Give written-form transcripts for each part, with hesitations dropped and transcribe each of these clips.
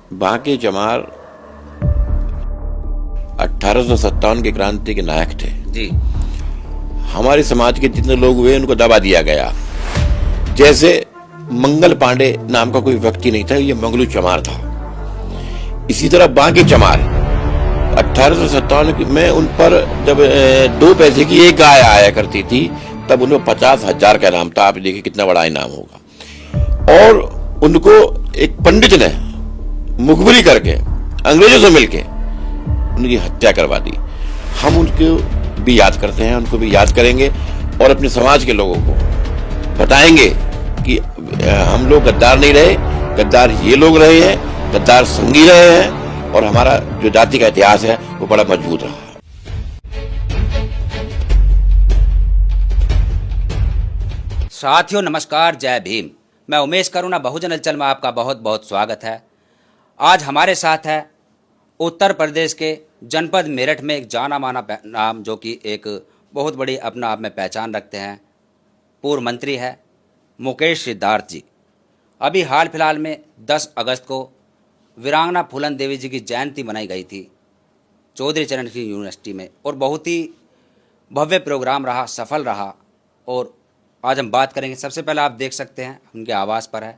बांके चमार 1857 की क्रांति के नायक थे जी। हमारे समाज के जितने लोग हुए उनको दबा दिया गया। जैसे मंगल पांडे नाम का कोई व्यक्ति नहीं था, ये मंगलू चमार था। इसी तरह बांके चमार 1857 में उन पर जब 2 पैसे की एक गाय आया करती थी तब उनमें 50,000 का इनाम था। आप देखिए कितना बड़ा इनाम होगा। और उनको एक पंडित ने मुखबरी करके अंग्रेजों से मिलके उनकी हत्या करवा दी। हम उनको भी याद करते हैं, उनको भी याद करेंगे और अपने समाज के लोगों को बताएंगे कि हम लोग गद्दार नहीं रहे, गद्दार ये लोग रहे हैं, गद्दार संगी रहे हैं और हमारा जो जाति का इतिहास है वो बड़ा मजबूत रहा है। साथियों नमस्कार, जय भीम। मैं उमेश करुणा, बहुजन हलचल में आपका बहुत बहुत स्वागत है। आज हमारे साथ है उत्तर प्रदेश के जनपद मेरठ में एक जाना माना नाम, जो कि एक बहुत बड़ी अपना आप में पहचान रखते हैं। पूर्व मंत्री है मुकेश सिद्धार्थ जी। अभी हाल फिलहाल में 10 अगस्त को वीरांगना फूलन देवी जी की जयंती मनाई गई थी चौधरी चरण सिंह यूनिवर्सिटी में, और बहुत ही भव्य प्रोग्राम रहा, सफल रहा। और आज हम बात करेंगे, सबसे पहले आप देख सकते हैं उनके आवास पर है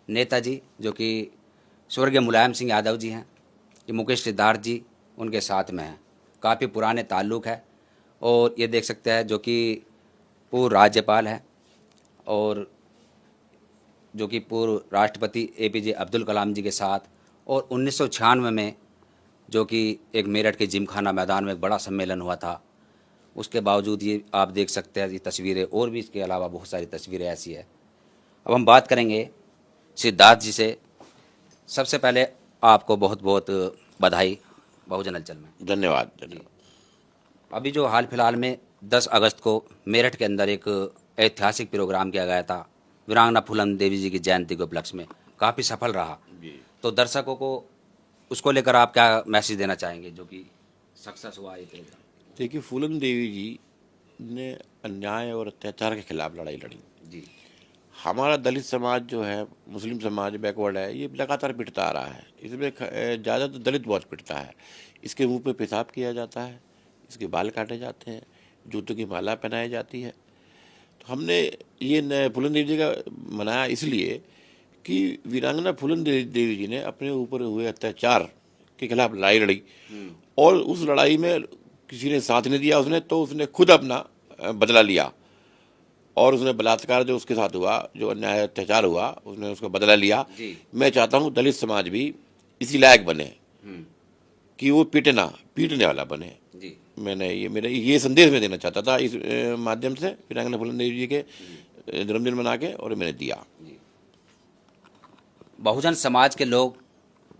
नेताजी, जो कि स्वर्गीय मुलायम सिंह यादव जी हैं। ये मुकेश सिद्धार्थ जी उनके साथ में हैं, काफ़ी पुराने ताल्लुक़ है। और ये देख सकते हैं जो कि पूर्व राज्यपाल है और जो कि पूर्व राष्ट्रपति APJ अब्दुल कलाम जी के साथ, और 1996 में जो कि एक मेरठ के जिमखाना मैदान में एक बड़ा सम्मेलन हुआ था। उसके बावजूद ये आप देख सकते हैं ये तस्वीरें, और भी इसके अलावा बहुत सारी तस्वीरें ऐसी है। अब हम बात करेंगे सिद्धार्थ जी से। सबसे पहले आपको बहुत बहुत बधाई बहुजन हलचल में। धन्यवाद। अभी जो हाल फिलहाल में 10 अगस्त को मेरठ के अंदर एक ऐतिहासिक प्रोग्राम किया गया था वीरांगना फूलन देवी जी की जयंती के उपलक्ष्य में, काफ़ी सफल रहा। तो दर्शकों को उसको लेकर आप क्या मैसेज देना चाहेंगे, जो कि सक्सेस हुआ ये प्रोग्राम? देखिए, फूलन देवी जी ने अन्याय और अत्याचार के खिलाफ लड़ाई लड़ी जी। हमारा दलित समाज जो है, मुस्लिम समाज बैकवर्ड है, ये लगातार पिटता आ रहा है। इसमें ज़्यादा तो दलित बहुत पिटता है। इसके मुंह पे पेशाब किया जाता है, इसके बाल काटे जाते हैं, जूतों की माला पहनाई जाती है। तो हमने ये फूलन देवी जी का मनाया इसलिए कि वीरांगना फूलन देवी जी ने अपने ऊपर हुए अत्याचार के खिलाफ लड़ाई लड़ी, और उस लड़ाई में किसी ने साथ नहीं दिया उसने, तो उसने खुद अपना बदला लिया और उसने बलात्कार जो उसके साथ हुआ, जो अन्याय अत्याचार हुआ, उसने उसका बदला लिया। मैं चाहता हूँ दलित समाज भी इसी लायक बने कि वो पीटने वाला बने। मैंने मेरा ये संदेश मैं देना चाहता था इस माध्यम से वीरांगना फूलन देवी जी के जन्मदिन मना के, और मैंने दिया। बहुजन समाज के लोग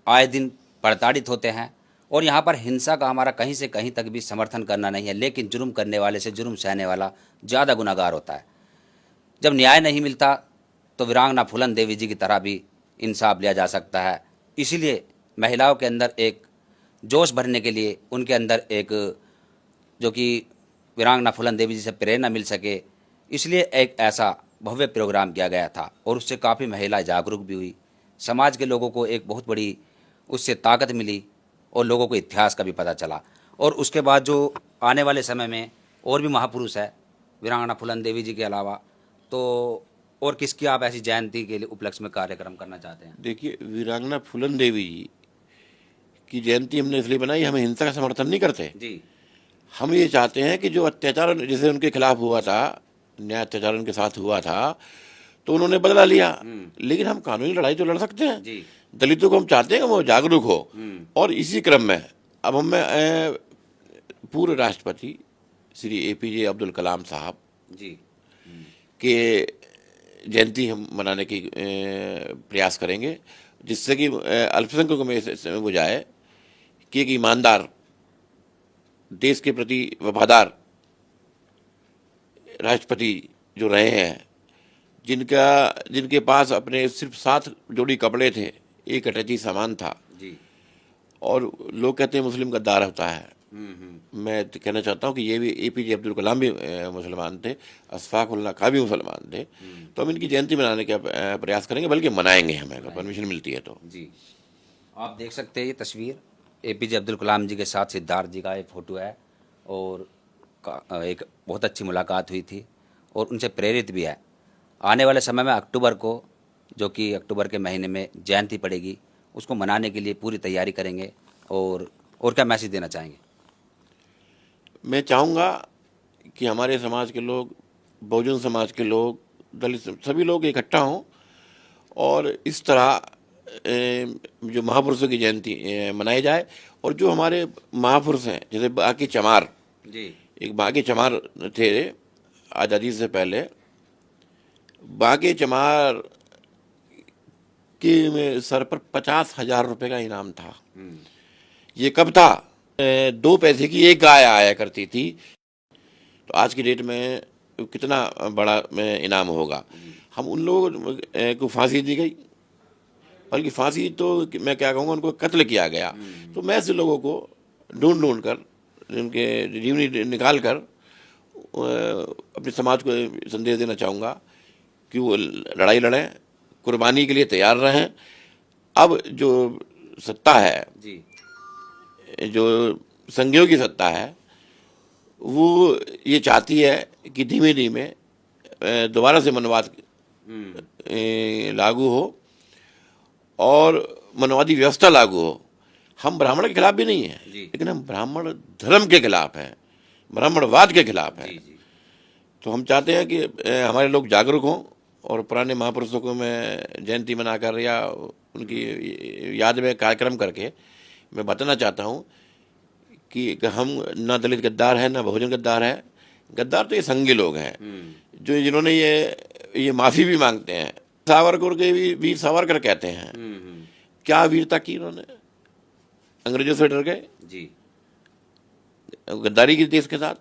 आए दिन प्रताड़ित होते हैं, और यहाँ पर हिंसा का हमारा कहीं से कहीं तक भी समर्थन करना नहीं है, लेकिन जुर्म करने वाले से जुर्म सहने वाला ज़्यादा गुनाहगार होता है। जब न्याय नहीं मिलता तो वीरांगना फूलन देवी जी की तरह भी इंसाफ लिया जा सकता है। इसीलिए महिलाओं के अंदर एक जोश भरने के लिए, उनके अंदर एक जो कि वीरांगना फूलन देवी जी से प्रेरणा मिल सके, इसलिए एक ऐसा भव्य प्रोग्राम किया गया था, और उससे काफ़ी महिला जागरूक भी हुई। समाज के लोगों को एक बहुत बड़ी उससे ताकत मिली, और लोगों को इतिहास का भी पता चला। और उसके बाद जो आने वाले समय में और भी महापुरुष है वीरांगना फूलन देवी जी के अलावा, तो और किसकी आप ऐसी जयंती के लिए उपलक्ष्य में कार्यक्रम करना चाहते हैं? देखिए, वीरांगना फूलन देवी जी की जयंती हमने इसलिए बनाई, हमें हिंसा का समर्थन नहीं करते जी। हम ये चाहते हैं कि जो अत्याचार जैसे उनके खिलाफ हुआ था, न्याय अत्याचार उनके साथ हुआ था, तो उन्होंने बदला लिया, लेकिन हम कानूनी लड़ाई तो लड़ सकते हैं जी। दलितों को हम चाहते हैं कि वो जागरूक हो। और इसी क्रम में अब हमें पूर्व राष्ट्रपति श्री APJ अब्दुल कलाम साहब जी के जयंती हम मनाने की प्रयास करेंगे, जिससे कि अल्पसंख्यकों में बुझाए कि एक ईमानदार, देश के प्रति वफादार राष्ट्रपति जो रहे हैं, जिनके पास अपने सिर्फ 7 जोड़ी कपड़े थे, एक अटैची सामान था जी। और लोग कहते हैं मुस्लिम गद्दार होता है। मैं कहना चाहता हूँ कि ये भी APJ अब्दुल कलाम भी मुसलमान थे, अशफाक उल्लाह खां भी मुसलमान थे। तो हम इनकी जयंती मनाने का प्रयास करेंगे, बल्कि मनाएंगे हमें, अगर परमिशन मिलती है तो जी। आप देख सकते हैं ये तस्वीर एपीजे अब्दुल कलाम जी के साथ सिद्धार्थ जी का एक फ़ोटो है और एक बहुत अच्छी मुलाकात हुई थी और उनसे प्रेरित भी है। आने वाले समय में अक्टूबर को, जो कि अक्टूबर के महीने में जयंती पड़ेगी, उसको मनाने के लिए पूरी तैयारी करेंगे। और क्या मैसेज देना चाहेंगे? मैं चाहूँगा कि हमारे समाज के लोग, बहुजन समाज के लोग, दलित सभी लोग इकट्ठा हों और इस तरह जो महापुरुषों की जयंती मनाई जाए। और जो हमारे महापुरुष हैं, जैसे बाकी चमार, जी एक बाकी चमार थे आज़ादी से पहले, बाकी चमार के सर पर 50,000 रुपये का इनाम था। ये कब था? 2 पैसे की एक गाय आया करती थी। तो आज की डेट में कितना बड़ा इनाम होगा। हम उन लोगों को फांसी दी गई, बल्कि फांसी तो मैं क्या कहूँगा, उनको कत्ल किया गया। तो मैं ऐसे लोगों को ढूंढ ढूंढ कर, उनके जीवनी निकाल कर अपने समाज को संदेश देना चाहूँगा कि वो लड़ाई लड़ें, कुर्बानी के लिए तैयार रहें। अब जो सत्ता है जी जो संघियों की सत्ता है, वो ये चाहती है कि धीमे धीमे दोबारा से मनवाद लागू हो और मनवादी व्यवस्था लागू हो। हम ब्राह्मण के खिलाफ भी नहीं हैं, लेकिन हम ब्राह्मण धर्म के खिलाफ हैं, ब्राह्मणवाद के खिलाफ हैं। तो हम चाहते हैं कि हमारे लोग जागरूक हों और पुराने महापुरुषों को मैं जयंती मनाकर या उनकी याद में कार्यक्रम करके मैं बताना चाहता हूँ कि हम ना दलित गद्दार हैं, ना बहुजन गद्दार है। गद्दार तो ये संघी लोग हैं, जो जिन्होंने ये माफ़ी भी मांगते हैं। सावरकर के भी वीर सावरकर कहते हैं। क्या वीरता की उन्होंने? अंग्रेजों से डर गए, जी गद्दारी की देश के साथ।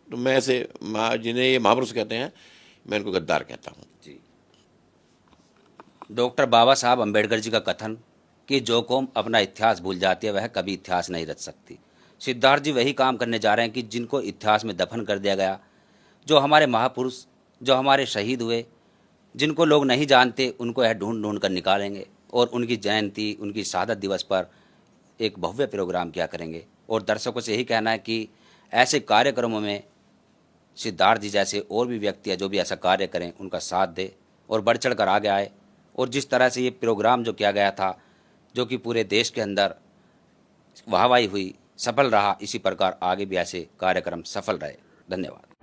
तो मैं ऐसे जिन्हें ये महापुरुष कहते हैं, मैं इनको गद्दार कहता हूँ। जी। डॉक्टर बाबा साहब अम्बेडकर जी का कथन कि जो कौम अपना इतिहास भूल जाती है वह कभी इतिहास नहीं रच सकती। सिद्धार्थ जी वही काम करने जा रहे हैं कि जिनको इतिहास में दफन कर दिया गया, जो हमारे महापुरुष, जो हमारे शहीद हुए, जिनको लोग नहीं जानते, उनको यह ढूंढ ढूंढ कर निकालेंगे और उनकी जयंती, उनकी शहादत दिवस पर एक भव्य प्रोग्राम किया करेंगे। और दर्शकों से यही कहना है कि ऐसे कार्यक्रमों में सिद्धार्थ जी जैसे और भी व्यक्ति है जो भी ऐसा कार्य करें, उनका साथ दे और बढ़ चढ़ कर आगे आए। और जिस तरह से ये प्रोग्राम जो किया गया था, जो कि पूरे देश के अंदर वाहवाही हुई, सफल रहा, इसी प्रकार आगे भी ऐसे कार्यक्रम सफल रहे। धन्यवाद।